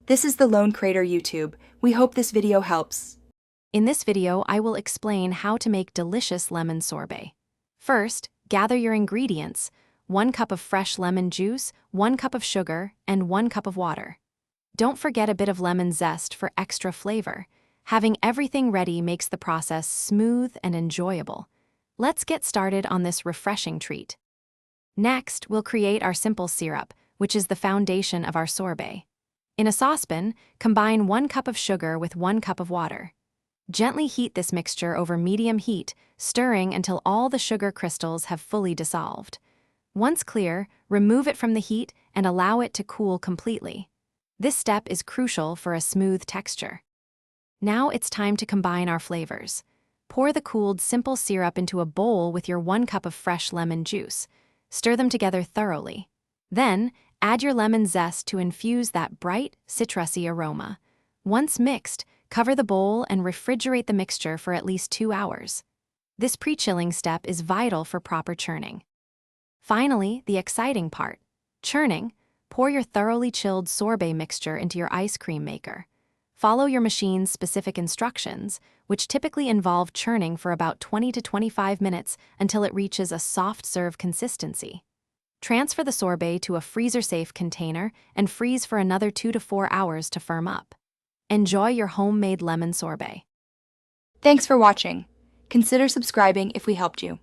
This is the Lone Crater YouTube. We hope this video helps. In this video, I will explain how to make delicious lemon sorbet. First, gather your ingredients: 1 cup of fresh lemon juice, 1 cup of sugar, and 1 cup of water. Don't forget a bit of lemon zest for extra flavor. Having everything ready makes the process smooth and enjoyable. Let's get started on this refreshing treat. Next, we'll create our simple syrup, which is the foundation of our sorbet. In a saucepan, combine 1 cup of sugar with 1 cup of water. Gently heat this mixture over medium heat, stirring until all the sugar crystals have fully dissolved. Once clear, remove it from the heat and allow it to cool completely. This step is crucial for a smooth texture. Now it's time to combine our flavors. Pour the cooled simple syrup into a bowl with your 1 cup of fresh lemon juice. Stir them together thoroughly. Then, add your lemon zest to infuse that bright, citrusy aroma. Once mixed, cover the bowl and refrigerate the mixture for at least 2 hours. This pre-chilling step is vital for proper churning. Finally, the exciting part: churning. Pour your thoroughly chilled sorbet mixture into your ice cream maker. Follow your machine's specific instructions, which typically involve churning for about 20 to 25 minutes until it reaches a soft serve consistency. Transfer the sorbet to a freezer-safe container and freeze for another 2 to 4 hours to firm up. Enjoy your homemade lemon sorbet. Thanks for watching. Consider subscribing if we helped you.